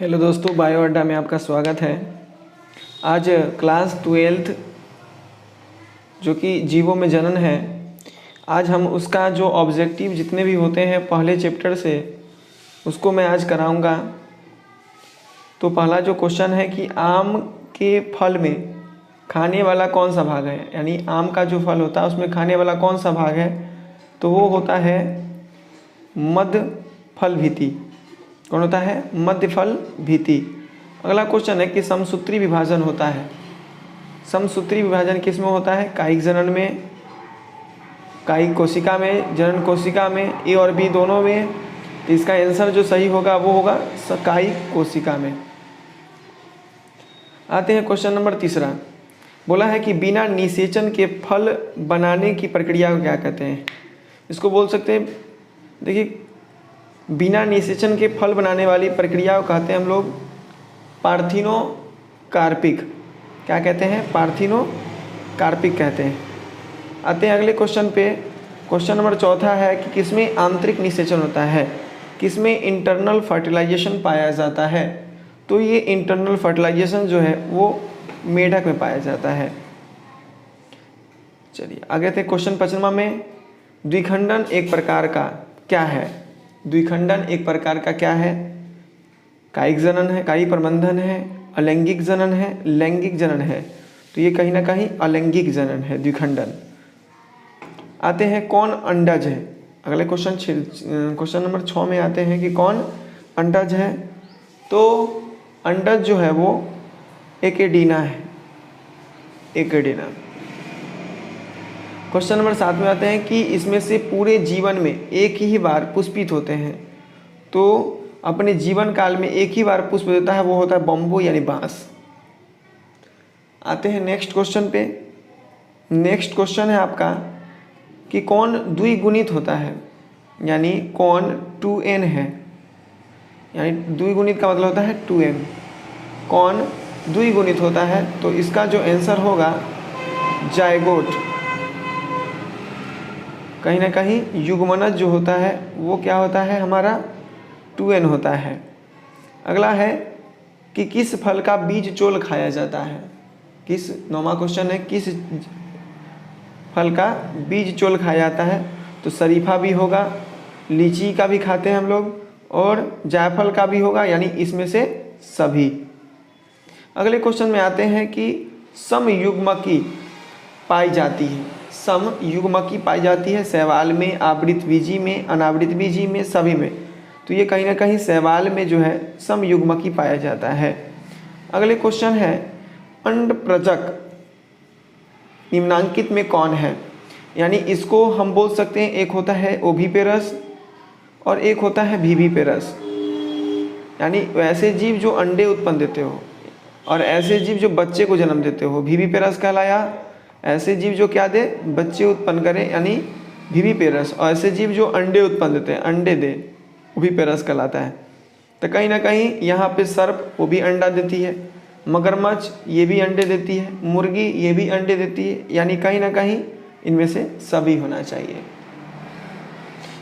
Hello दोस्तों, bio अड्डा में आपका स्वागत है। आज क्लास 12th जो कि जीवों में जनन है, आज हम उसका जो ऑब्जेक्टिव जितने भी होते हैं पहले चैप्टर से उसको मैं आज कराऊंगा। तो पहला जो क्वेश्चन है कि आम के फल में खाने वाला कौन सा भाग है, यानी आम का जो फल होता है उसमें खाने वाला कौन सा भाग है, तो वो होता है मध्य फल भित्ति। कौन होता है? मध्य फल भित्ति। अगला क्वेश्चन है कि समसूत्री विभाजन होता है। समसूत्री विभाजन किस में होता है? कायिक जनन में, कायिक कोशिका में, जनन कोशिका में, ए और बी दोनों में। तो इसका आंसर जो सही होगा वो होगा कायिक कोशिका में। आते हैं क्वेश्चन नंबर तीसरा। बोला है कि बिना निषेचन के फल बनाने की प्रक्रिया को क्या कहते हैं? इसको बोल सकते हैं, देखिए, बिना निषेचन के फल बनाने वाली प्रक्रिया को कहते हैं हम लोग पार्थिनोकार्पिक। क्या कहते हैं? पार्थिनोकार्पिक कहते हैं। आते हैं अगले क्वेश्चन पे। क्वेश्चन नंबर चौथा है कि किसमें आंतरिक निषेचन होता है, किसमें इंटरनल फर्टिलाइजेशन पाया जाता है? तो ये इंटरनल फर्टिलाइजेशन जो है वो मेढक में पाया जाता है। चलिए आगे थे क्वेश्चन 55 में। द्विखंडन एक प्रकार का क्या है? द्विखंडन एक प्रकार का क्या है? कायिक जनन है, कायिक प्रबंधन है, अलैंगिक जनन है, लैंगिक जनन है। तो ये कहीं ना कहीं अलैंगिक जनन है, द्विखंडन। आते हैं कौन अंडज है? अगले क्वेश्चन नंबर 6 में आते हैं कि कौन अंडज है। तो अंडज जो है वो एकेडीना है, एकेडीना। क्वेश्चन नंबर 7 में आते हैं कि इसमें से पूरे जीवन में एक ही बार पुष्पित होते हैं। तो अपने जीवन काल में एक ही बार पुष्प देता है, वो होता है बम्बू यानी बांस। आते हैं नेक्स्ट क्वेश्चन पे। नेक्स्ट क्वेश्चन है आपका कि कौन द्विगुणित होता है, यानी कौन 2n है, यानी द्विगुणित का मतलब होता है 2n। कौन द्विगुणित होता है? तो इसका जो आंसर होगा जायगोट। कहीं ना कहीं युग्मनज जो होता है वो क्या होता है हमारा? 2n होता है। अगला है कि किस फल का बीज चोल खाया जाता है? किस, 9वां क्वेश्चन है, किस फल का बीज चोल खाया जाता है? तो शरीफा भी होगा, लीची का भी खाते हैं हम लोग, और जायफल का भी होगा, यानी इसमें से सभी। अगले क्वेश्चन में आते हैं कि समयुग्मकी पाई जाती है। समयुग्मकी पाई जाती है शैवाल में, आवृतबीजी में, अनावृत बीजी में, सभी में। तो ये कहीं ना कहीं शैवाल में जो है समयुग्मकी पाया जाता है। अगले क्वेश्चन है अंडप्रजक निम्नांकित में कौन है? यानी इसको हम बोल सकते हैं, एक होता है ओविपेरस और एक होता है विविपेरस। यानी वैसे जीव जो अंडे उत्पन्न देते हो और ऐसे जीव जो बच्चे को जन्म देते हो, विविपेरस कहलाया। ऐसे जीव जो क्या दे? बच्चे उत्पन्न करें, यानी विविपेरस। और ऐसे जीव जो अंडे उत्पन्न देते हैं, अंडे दे, ओविपेरस कहलाता है। तो कहीं ना कहीं यहाँ पे सर्प वो भी अंडा देती है, मगरमच्छ ये भी अंडे देती है, मुर्गी ये भी अंडे देती है, यानी कहीं ना कहीं इनमें से सभी होना चाहिए।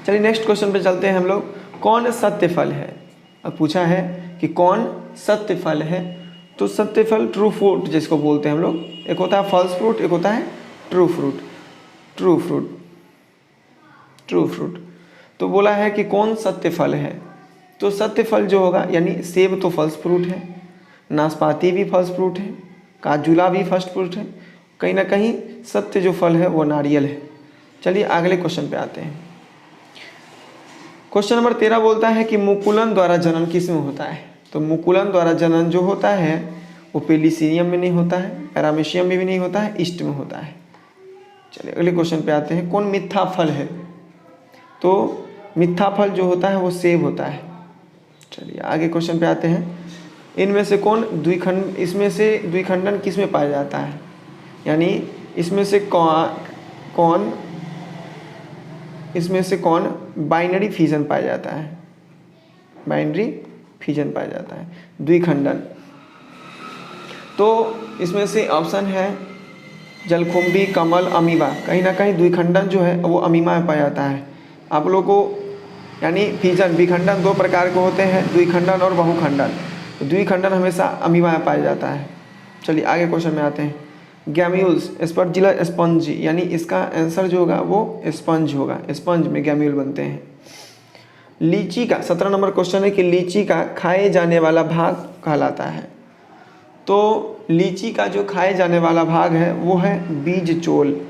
चलिए नेक्स्ट क्वेश्चन पे चलते हैं हम लोग। कौन सत्य फल है? अब पूछा है कि कौन सत्य फल है। तो सत्य फल, ट्रू फ्रूट जिसको बोलते हैं हम लोग, एक होता है फॉल्स फ्रूट, एक होता है true fruit. True fruit, true fruit. तो बोला है कि कौन सत्य फल है। तो सत्य फल जो होगा, यानी सेब तो फॉल्स फ्रूट है, नाशपाती भी फॉल्स फ्रूट है, काजूला भी फर्स्ट फ्रूट है। कहीं ना कहीं सत्य जो फल है वो नारियल है। चलिए अगले क्वेश्चन पे आते हैं। क्वेश्चन नंबर 13 बोलता है कि मुकुलन द्वारा जनन किस में होता है? तो मुकुलन द्वारा जनन जो होता है वो पेलिसीनियम में नहीं होता है, पैरामीशियम में भी नहीं होता है, ईस्ट में होता है। चलिए अगले क्वेश्चन पे आते हैं। कौन मिथ्या फल है? तो मिथ्या फल जो होता है वो सेब होता है। चलिए आगे क्वेश्चन पे आते हैं। इनमें से कौन द्विखंड, इसमें से द्विखंडन किस में पाया जाता है? यानी इसमें से कौन इसमें से कौन बाइनरी फिजन पाया जाता है? बाइनरी फिजन पाया जाता है, द्विखंडन। तो इसमें से ऑप्शन है जलकुंभी, कमल, अमीबा। कहीं ना कहीं द्विखंडन जो है वो अमीबा में पाया जाता है। आप लोगों को यानी फिजन, विखंडन दो प्रकार के होते हैं, द्विखंडन और बहुखंडन। तो द्विखंडन हमेशा अमीबा में पाया जाता है। चलिए आगे क्वेश्चन में आते हैं। गैम्यूल्स स्पर्जिलर स्पंज, यानी इसका आंसर जो होगा वो स्पंज होगा, स्पंज में गैम्यूल बनते हैं। लीची का 17 नंबर क्वेश्चन है कि लीची का खाए जाने वाला भाग कहलाता है। तो लीची का जो खाए जाने वाला भाग है वो है बीज चोल।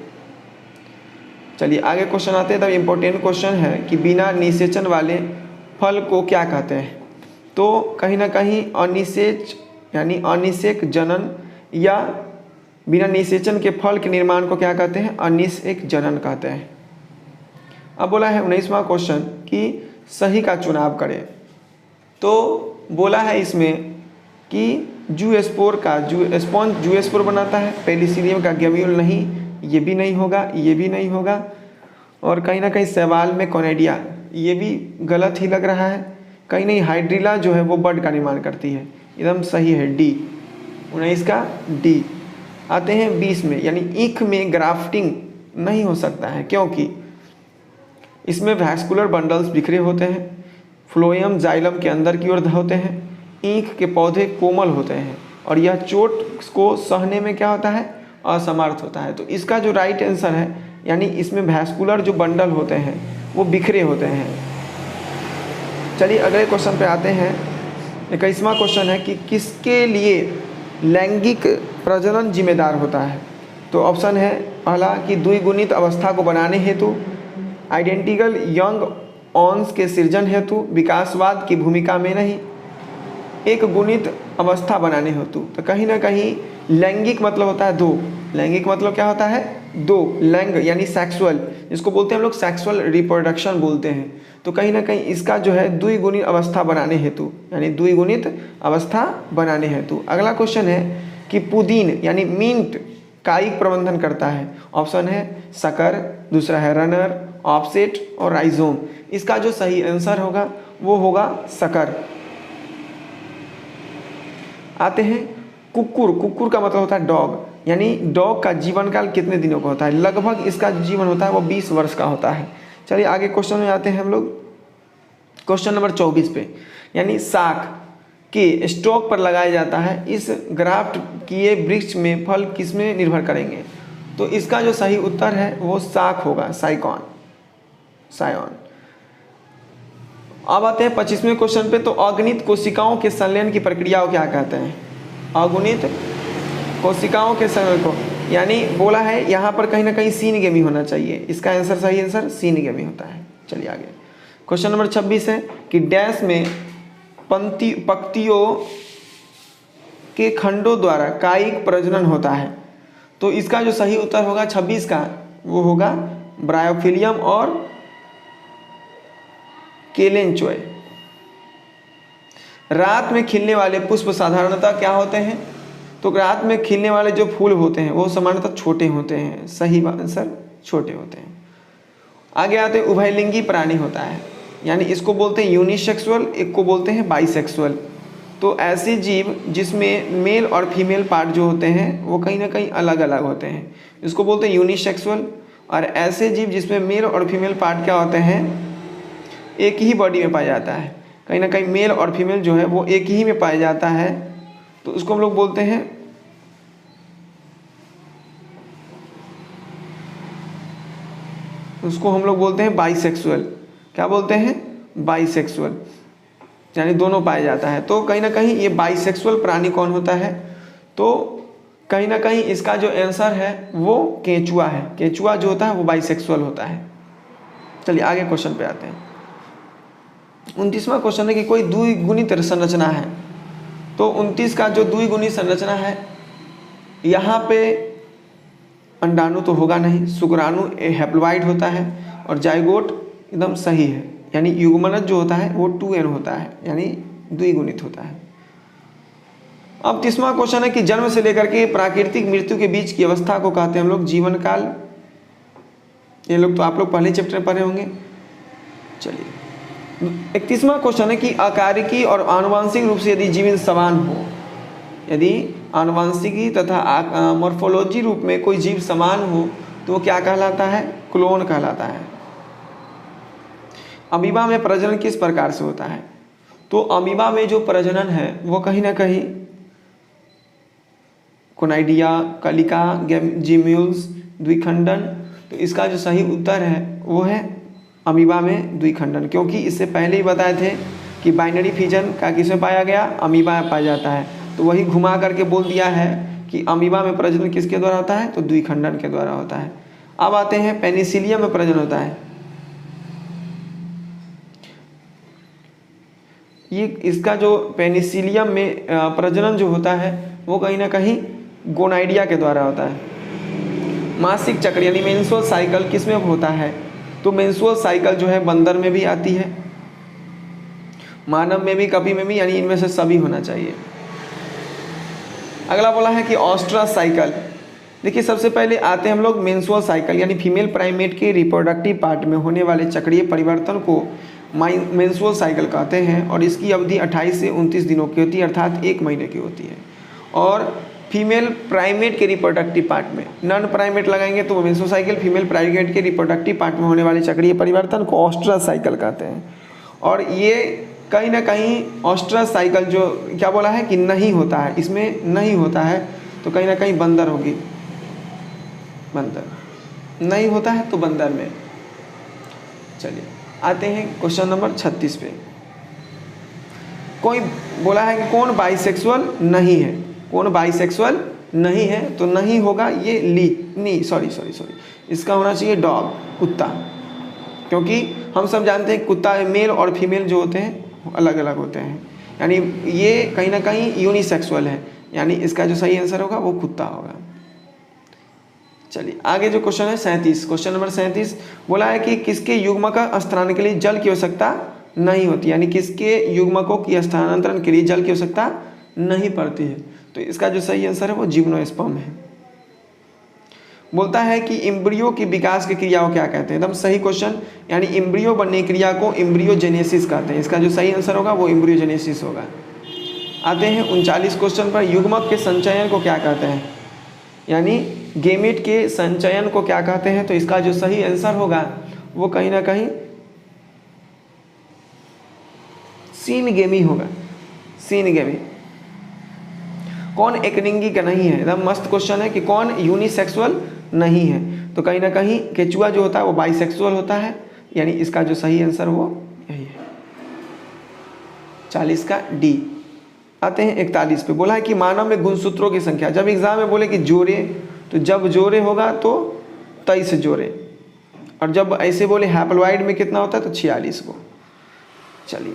चलिए आगे क्वेश्चन आते हैं। तब इम्पोर्टेंट क्वेश्चन है कि बिना निषेचन वाले फल को क्या कहते हैं। तो कहीं ना कहीं अनिषेच यानी अनिषेक जनन या बिना निषेचन के फल के निर्माण को क्या कहते हैं, अनिषेक जनन कहते हैं। अब बोला है 19वां क्वेश्चन कि सही का चुनाव करें। तो बोला है इसमें कि जूस्पोर का स्पॉन्ज जूस्पोर बनाता है, पेनिसिलियम का गैम्यूल नहीं, ये भी नहीं होगा, ये भी नहीं होगा, और कहीं ना कहीं सवाल में कोनेडिया, ये भी गलत ही लग रहा है। कहीं नहीं हाइड्रिला जो है वो बड का निर्माण करती है, एकदम सही है डी, 19 का डी। आते हैं 20 में, यानी ईख में ग्राफ्टिंग नहीं हो सकता है क्योंकि इसमें वैस्कुलर बंडल्स बिखरे होते हैं, फ्लोएम जाइलम के अंदर की ओर होते हैं, ईख के पौधे कोमल होते हैं और यह चोट को सहने में क्या होता है, असमर्थ होता है। तो इसका जो राइट आंसर है, यानी इसमें वैस्कुलर जो बंडल होते हैं वो बिखरे होते हैं। चलिए अगले क्वेश्चन पे आते हैं। 21वां क्वेश्चन है कि किसके लिए लैंगिक प्रजनन जिम्मेदार होता है। तो ऑप्शन है पहला कि द्विगुणित अवस्था को बनाने हेतु, आइडेंटिकल यंग ऑन्स के सृजन हेतु, विकासवाद की भूमिका में नहीं, एक गुणित अवस्था बनाने हेतु। तो कहीं ना कहीं लैंगिक मतलब होता है दो, लैंगिक मतलब क्या होता है, दो, लैंग यानी सेक्सुअल, जिसको बोलते हैं हम लोग सेक्सुअल रिप्रोडक्शन बोलते हैं। तो कहीं ना कहीं इसका जो है द्विगुणित अवस्था बनाने हेतु, यानी द्विगुणित अवस्था बनाने हेतु। अगला क्वेश्चन है कि पुदीन यानी मिंट कायिक प्रबंधन करता है। ऑप्शन है सकर, दूसरा है रनर, ऑफसेट और राइजोम। इसका जो सही आंसर होगा वो होगा सकर। आते हैं कुक्कुर, कुक्कुर का मतलब होता है डॉग, यानी डॉग का जीवन काल कितने दिनों का होता है, लगभग इसका जो जीवन होता है वो 20 वर्ष का होता है। चलिए आगे क्वेश्चन में आते हैं हम लोग, क्वेश्चन नंबर 24 पे, यानी साख के स्टॉक पर लगाया जाता है, इस ग्राफ्ट किए वृक्ष में फल किसमें निर्भर करेंगे। तो इसका जो सही उत्तर है वो साख होगा, साइकॉन, सायन। अब आते हैं 25वें क्वेश्चन पे। तो अगुणित कोशिकाओं के संलयन की प्रक्रिया को क्या कहते हैं, अगुणित कोशिकाओं के संलयन को, यानी बोला है यहाँ पर कहीं ना कहीं सीनगेमी होना चाहिए, इसका आंसर सही आंसर सीनगेमी होता है। चलिए आगे क्वेश्चन नंबर 26 है कि डैश में पंक्तियों के खंडों द्वारा कायिक प्रजनन होता है। तो इसका जो सही उत्तर होगा 26 का वो होगा ब्रायोफिलियम और केलेंचोय। रात में खिलने वाले पुष्प साधारणतः क्या होते हैं। तो रात में खिलने वाले जो फूल होते हैं वो सामान्यतः छोटे होते हैं, सही आंसर छोटे होते हैं। आगे आते उभयलिंगी प्राणी होता है, यानी इसको बोलते हैं यूनिसेक्सुअल, एक को बोलते हैं बाइसेक्सुअल। तो ऐसे जीव जिसमें मेल और फीमेल पार्ट जो होते हैं वो कहीं ना कहीं अलग अलग होते हैं, इसको बोलते हैं यूनिसेक्सुअल। और ऐसे जीव जिसमें मेल और फीमेल पार्ट क्या होते हैं, एक ही बॉडी में पाया जाता है, कहीं ना कहीं मेल और फीमेल जो है वो एक ही में पाया जाता है, तो उसको हम लोग बोलते हैं बाइसेक्सुअल। क्या बोलते हैं, बाइसेक्सुअल, यानी दोनों पाया जाता है। तो कहीं ना कहीं ये बाइसेक्सुअल प्राणी कौन होता है, तो कहीं ना कहीं इसका जो आंसर है वो केंचुआ है। केंचुआ जो होता है वो बाइसेक्सुअल होता है। चलिए आगे क्वेश्चन पे आते हैं। 29वां क्वेश्चन है कि कोई द्विगुणित संरचना है। तो 29 का जो द्विगुणित संरचना है, यहाँ पे अंडाणु तो होगा नहीं, शुक्राणु हैप्लॉइड होता है और जाइगोट एकदम सही है, यानी युग्मनज जो होता है वो 2n होता है, यानी द्विगुणित होता है। अब 30वां क्वेश्चन है कि जन्म से लेकर के प्राकृतिक मृत्यु के बीच की अवस्था को कहते हैं हम लोग जीवन काल। ये लोग तो आप लोग पहले चैप्टर में पढ़े होंगे। चलिए 31वां क्वेश्चन है कि अकारिकी और आनुवांशिक रूप से यदि जीवन समान हो, यदि आनुवांशिकी तथा मॉर्फोलॉजी रूप में कोई जीव समान हो तो वो क्या कहलाता है, क्लोन कहलाता है। अमीबा में प्रजनन किस प्रकार से होता है। तो अमीबा में जो प्रजनन है वो कहीं ना कहीं कोनाइडिया, कलिका, जीम्यूल्स, द्विखंडन। तो इसका जो सही उत्तर है वो है अमीबा में द्विखंडन, क्योंकि इससे पहले ही बताए थे कि बाइनरी फिजन का किसमें पाया गया, अमीबा में पाया जाता है। तो वही घुमा करके बोल दिया है कि अमीबा में प्रजनन किसके द्वारा होता है, तो द्विखंडन के द्वारा होता है। अब आते हैं पेनिसिलियम में प्रजनन होता है। ये इसका जो पेनिसिलियम में प्रजनन जो होता है वो कहीं ना कहीं गोनाइडिया के द्वारा होता है। मासिक चक्र यानी मेंस्ट्रुअल साइकिल किस में होता है, तो मेंस्ट्रुअल साइकिल जो है बंदर में भी आती है, मानव में भी, कपी में भी, यानी इनमें से सभी होना चाहिए। अगला बोला है कि ऑस्ट्रा साइकिल। देखिए सबसे पहले आते हैं हम लोग मेंस्ट्रुअल साइकिल, यानी फीमेल प्राइमेट के रिप्रोडक्टिव पार्ट में होने वाले चक्रीय परिवर्तन को मेंस्ट्रुअल साइकिल कहते हैं, और इसकी अवधि 28 से 29 दिनों की होती है, अर्थात 1 महीने की होती है। और फीमेल प्राइमेट के रिप्रोडक्टिव पार्ट में, नॉन प्राइमेट लगाएंगे तो मेंस्ट्रुअल साइकिल, फीमेल प्राइमेट के रिप्रोडक्टिव पार्ट में होने वाले चक्रीय परिवर्तन को ऑस्ट्रा साइकिल कहते हैं। और ये कहीं ना कहीं ऑस्ट्रा साइकिल जो क्या बोला है कि नहीं होता है, इसमें नहीं होता है, तो कहीं ना कहीं बंदर होगी, बंदर नहीं होता है तो बंदर में। चलिए आते हैं क्वेश्चन नंबर 36 पे। कोई बोला है कि कौन बाइसेक्सुअल नहीं है, कौन बाइसेक्सुअल नहीं है, तो नहीं होगा ये सॉरी इसका होना चाहिए डॉग, कुत्ता, क्योंकि हम सब जानते हैं कुत्ता मेल और फीमेल जो होते हैं अलग अलग होते हैं, यानी ये कहीं ना कहीं यूनिसेक्सुअल है, यानी इसका जो सही आंसर होगा वो कुत्ता होगा। चलिए आगे जो क्वेश्चन है 37, क्वेश्चन नंबर 37 बोला है कि किसके युग्मक स्थानांतरण के लिए जल की आवश्यकता नहीं होती, यानी किसके युग्मकों की स्थानांतरण के लिए जल की आवश्यकता नहीं पड़ती है, तो इसका जो सही आंसर है वो जिम्नोस्पर्म है। बोलता है कि इम्ब्रियो की विकास की क्रिया को क्या कहते हैं, एकदम सही क्वेश्चन, यानी इम्ब्रियो बनने की क्रिया को इम्ब्रियोजेनेसिस कहते हैं, इसका जो सही आंसर होगा वो इम्ब्रियोजेनेसिस होगा। आते हैं 39 क्वेश्चन पर, युग्मक के संचयन को क्या कहते हैं, यानी गेमेट के संचयन को क्या कहते हैं, तो इसका जो सही आंसर होगा वो कहीं ना कहीं सीनगेमी होगा, सीनगेमी। कौन एकलिंगी का नहीं है, एकदम मस्त क्वेश्चन है कि कौन यूनिसेक्सुअल नहीं है, तो कहीं ना कहीं केचुआ जो होता है वो बाइसेक्सुअल होता है, यानी इसका जो सही आंसर वो यही है 40 का डी। आते हैं 41 पे, बोला है कि मानव में गुणसूत्रों की संख्या, जब एग्जाम में बोले कि जोड़े, तो जब जोड़े होगा तो 23 जोड़े, और जब ऐसे बोले हैप्लॉइड में कितना होता है तो 46 को। चलिए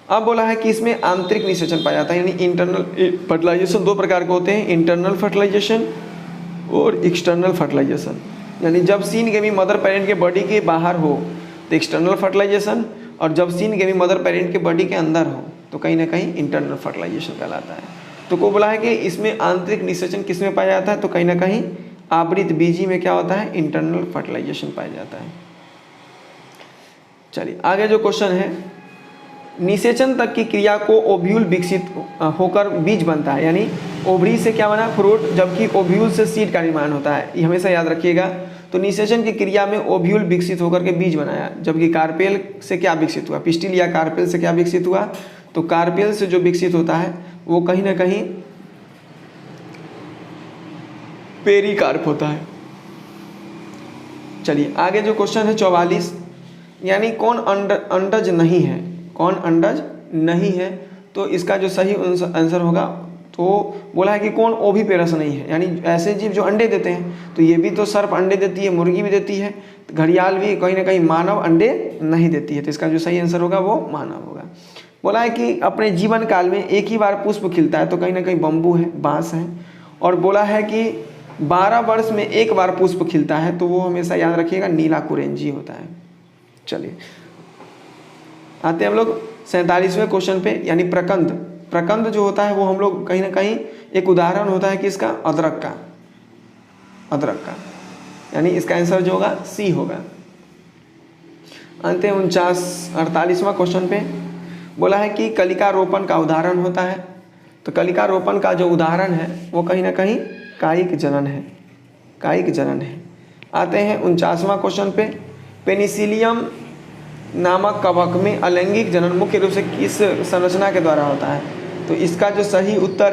अब बोला है कि इसमें आंतरिक निषेचन पाया जाता है, यानी इंटरनल फर्टिलाइजेशन 2 प्रकार के होते हैं, इंटरनल फर्टिलाइजेशन और एक्सटर्नल फर्टिलाइजेशन। यानी जब सीनगेमी मदर पेरेंट के बॉडी के बाहर हो तो एक्सटर्नल फर्टिलाइजेशन, और जब सीनगेमी मदर पेरेंट के बॉडी के अंदर हो तो कहीं ना कहीं इंटरनल फर्टिलाइजेशन कहलाता है। तो को बोला है कि इसमें आंतरिक निषेचन किस में पाया जाता है, तो कहीं ना कहीं आवृत बीजी में क्या होता है, इंटरनल फर्टिलाइजेशन पाया जाता है। चलिए आगे जो क्वेश्चन है, निषेचन तक की क्रिया को ओव्यूल विकसित होकर बीज बनता है, यानी ओवरी से क्या बना, फ्रूट, जबकि ओव्यूल से सीड का निर्माण होता है, ये हमेशा याद रखिएगा। तो निषेचन की क्रिया में ओव्यूल विकसित होकर के बीज बनाया, जबकि कार्पेल से क्या विकसित हुआ, पिस्टिल या कार्पेल से क्या विकसित हुआ, तो कार्पेल से जो विकसित होता है वो कहीं ना कहीं पेरिकार्प होता है। चलिए आगे जो क्वेश्चन है 44, यानी कौन अंडज नहीं है, कौन अंडज नहीं है, तो इसका जो सही आंसर होगा, तो बोला है कि कौन ओविपेरस नहीं है, यानी ऐसे जीव जो अंडे देते हैं, तो ये भी तो सर्प अंडे देती है, मुर्गी भी देती है, घड़ियाल भी, कहीं ना कहीं मानव अंडे नहीं देती है, तो इसका जो सही आंसर होगा वो मानव होगा। बोला है कि अपने जीवन काल में एक ही बार पुष्प खिलता है, तो कहीं ना कहीं बम्बू है, बांस है। और बोला है कि 12 वर्ष में एक बार पुष्प खिलता है, तो वो हमेशा याद रखिएगा नीला कुरेंजी होता है। चलिए आते हैं हम लोग 47वें क्वेश्चन पे, यानी प्रकंद। प्रकंद जो होता है वो हम लोग कहीं ना कहीं एक उदाहरण होता है कि इसका अदरक का, अदरक का, यानी इसका आंसर जो होगा सी होगा। आते हैं 48वां क्वेश्चन पे, बोला है कि कलिका रोपण का उदाहरण होता है, तो कलिका रोपण का जो उदाहरण है वो कहीं ना कहीं कायिक जनन है, कायिक जनन है। आते हैं 49वां क्वेश्चन पे, पेनिसिलियम नामक कवक में अलैंगिक जनन मुख्य रूप से किस संरचना के द्वारा होता है? तो इसका जो सही उत्तर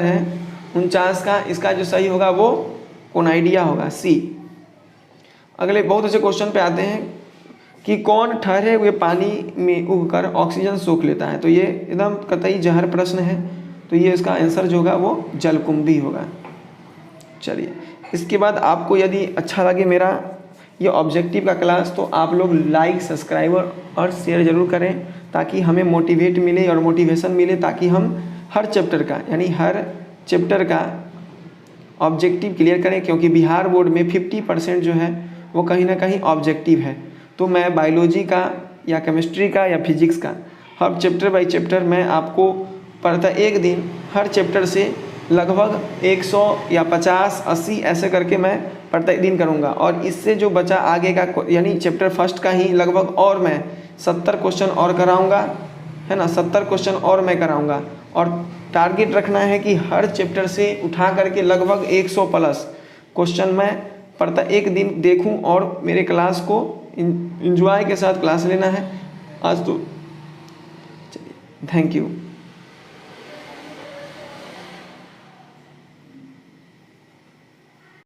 है 49 का, इसका जो सही होगा वो कोनाइडिया होगा, सी। अगले बहुत अच्छे क्वेश्चन पे आते हैं कि कौन ठहरे हुए पानी में उगकर ऑक्सीजन सोख लेता है? तो ये एकदम कतई जहर प्रश्न है, तो ये इसका आंसर जो होगा वो जलकुंभी होगा। चलिए, इसके बाद आपको यदि अच्छा लगे मेरा ये ऑब्जेक्टिव का क्लास, तो आप लोग लाइक, सब्सक्राइबर और शेयर ज़रूर करें, ताकि हमें मोटिवेट मिले और मोटिवेशन मिले, ताकि हम हर चैप्टर का यानी हर चैप्टर का ऑब्जेक्टिव क्लियर करें। क्योंकि बिहार बोर्ड में 50% जो है वो कहीं ना कहीं ऑब्जेक्टिव है। तो मैं बायोलॉजी का या केमिस्ट्री का या फिजिक्स का हर चैप्टर बाय चैप्टर मैं आपको प्रत्येक दिन हर चैप्टर से लगभग 100 या 50, 80 ऐसे करके मैं प्रत्येक दिन करूँगा। और इससे जो बचा आगे का यानी चैप्टर फर्स्ट का ही लगभग और मैं 70 क्वेश्चन और कराऊँगा, है ना, 70 क्वेश्चन और मैं कराऊँगा। और टारगेट रखना है कि हर चैप्टर से उठा करके लगभग 100 प्लस क्वेश्चन मैं प्रत्येक दिन देखूं और मेरे क्लास को एंजॉय के साथ क्लास लेना है। आज तो चलिए, थैंक यू।